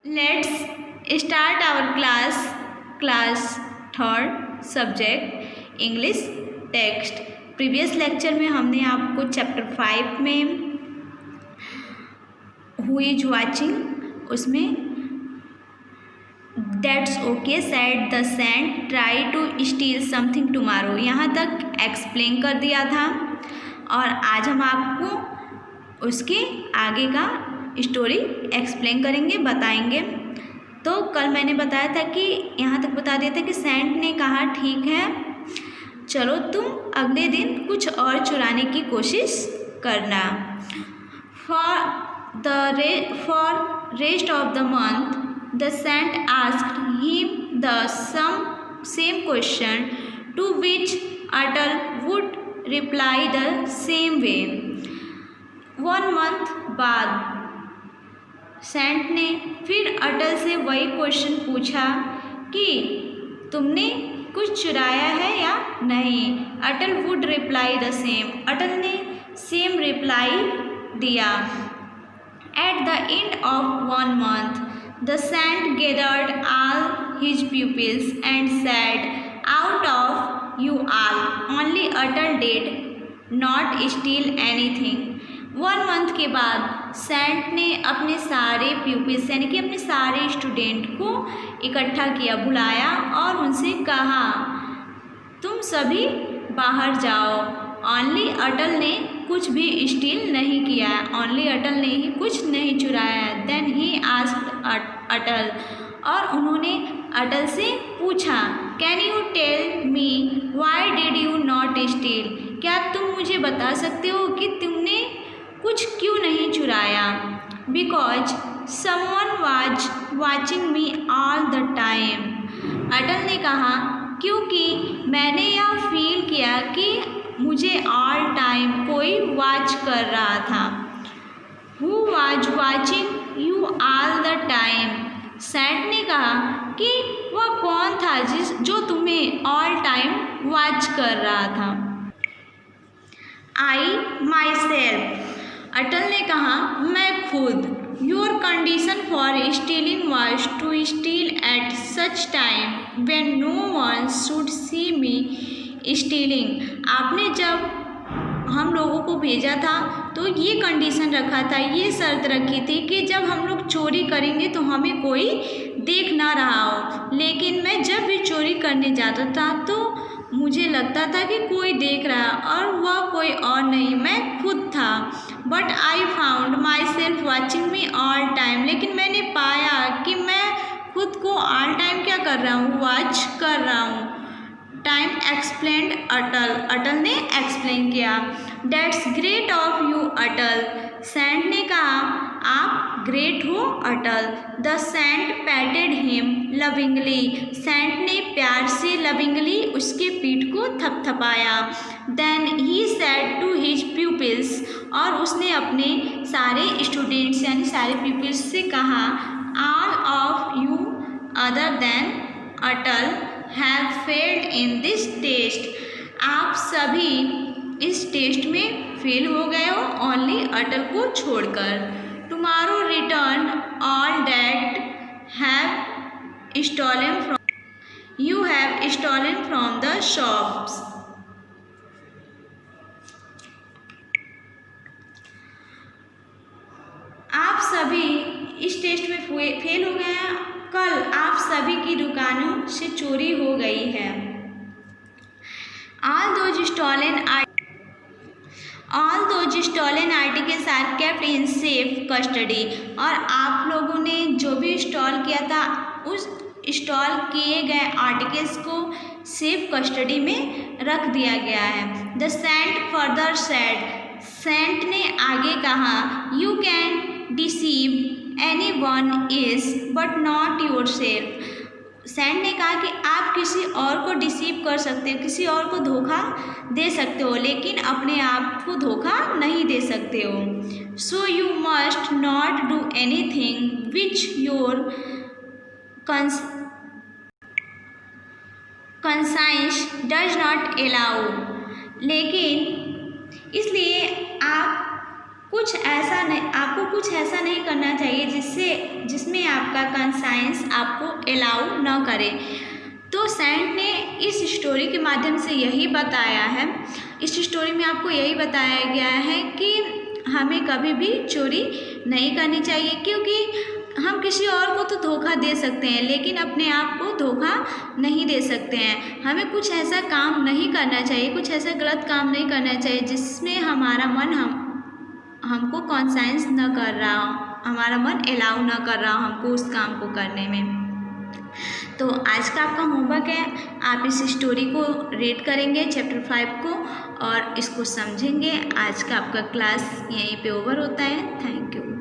Let's start our class third subject English text। Previous lecture में हमने आपको chapter 5 में हु इज वाचिंग उसमें that's okay said the saint try to steal something tomorrow यहाँ तक explain कर दिया था और आज हम आपको उसके आगे का स्टोरी एक्सप्लेन करेंगे, बताएंगे। तो कल मैंने बताया था कि यहाँ तक बता दिया था कि सैंड ने कहा ठीक है चलो तुम अगले दिन कुछ और चुराने की कोशिश करना। For rest of the month the saint asked him the same question to which Atal would reply the same way. 1 month बाद सैंड ने फिर अटल से वही क्वेश्चन पूछा कि तुमने कुछ चुराया है या नहीं। अटल वुड रिप्लाई द सेम, अटल ने सेम रिप्लाई दिया। At the end of 1 month the sand gathered all his pupils and said, out of you all only Atal did not steal anything। 1 month के बाद सैंड ने अपने सारे pupils यानी कि अपने सारे स्टूडेंट को इकट्ठा किया, बुलाया और उनसे कहा तुम सभी बाहर जाओ। ओनली अटल ने कुछ भी स्टील नहीं किया है, ओनली अटल ने ही कुछ नहीं चुराया है। देन ही आस्क्ड अटल, और उन्होंने अटल से पूछा can you tell me why did you not steal, क्या तुम मुझे बता सकते हो कि तुमने कुछ क्यों नहीं चुराया। Because someone was watching me all the time, Atal ने कहा क्योंकि मैंने यह फील किया कि मुझे ऑल टाइम कोई वॉच कर रहा था। Who was watching you all the time, sand ने कहा कि वह कौन था जो तुम्हें ऑल टाइम वॉच कर रहा था। आई माई सेल्फ, अटल ने कहा मैं खुद। Your condition for stealing was to steal at such time when no one should see me stealing. आपने जब हम लोगों को भेजा था तो ये कंडीशन रखा था, ये शर्त रखी थी कि जब हम लोग चोरी करेंगे तो हमें कोई देख ना रहा हो। लेकिन मैं जब भी चोरी करने जाता था तो मुझे लगता था कि कोई देख रहा और वह कोई और नहीं, मैं खुद था। But I found my self watching me all time, लेकिन मैंने पाया कि मैं खुद को ऑल टाइम क्या कर रहा हूँ, वॉच कर रहा हूँ। टाइम एक्सप्लेन्ड अटल, अटल ने एक्सप्लेन किया। That's great of you Atal, sand ने कहा आप ग्रेट हो Atal. The sand patted him lovingly, sand ने प्यार से लविंगली उसके पीठ को थपथपाया। Then he said to his pupils, और उसने अपने सारे स्टूडेंट्स यानी सारे प्यूपिल्स से कहा all of you other than Atal have failed in this test, आप सभी इस टेस्ट में फेल हो गए हो ओनली अटल को छोड़कर। Tomorrow return all that have stolen from you have stolen from the shops. आप सभी इस टेस्ट में फेल हो गए हैं, कल आप सभी की दुकानों से चोरी हो गई है। All those stolen articles are kept in safe custody, और आप लोगों ने जो भी स्टॉल किया था उस स्टॉल किए गए आर्टिकल्स को सेफ कस्टडी में रख दिया गया है। The sand further said, sand ने आगे कहा you can deceive any one is but not your self, sand ने कहा कि आप किसी और को डिसीव कर सकते हो, किसी और को धोखा दे सकते हो, लेकिन अपने आप को धोखा नहीं दे सकते हो। So you must not do anything which your conscience does not allow, लेकिन इसलिए आप आपको कुछ ऐसा नहीं करना चाहिए जिसमें आपका कंसाइंस आपको अलाउ न करे। तो सेंट ने इस स्टोरी के माध्यम से यही बताया है, इस स्टोरी में आपको यही बताया गया है कि हमें कभी भी चोरी नहीं करनी चाहिए, क्योंकि हम किसी और को तो धोखा दे सकते हैं लेकिन अपने आप को धोखा नहीं दे सकते हैं। हमें कुछ ऐसा काम नहीं करना चाहिए, कुछ ऐसा गलत काम नहीं करना चाहिए जिसमें हमारा मन हमको कॉन्साइंस न कर रहा हो, हमारा मन अलाउ न कर रहा हो हमको उस काम को करने में। तो आज का आपका होमवर्क है, आप इस स्टोरी को रीड करेंगे चैप्टर 5 को और इसको समझेंगे। आज का आपका क्लास यहीं पे ओवर होता है। Thank you.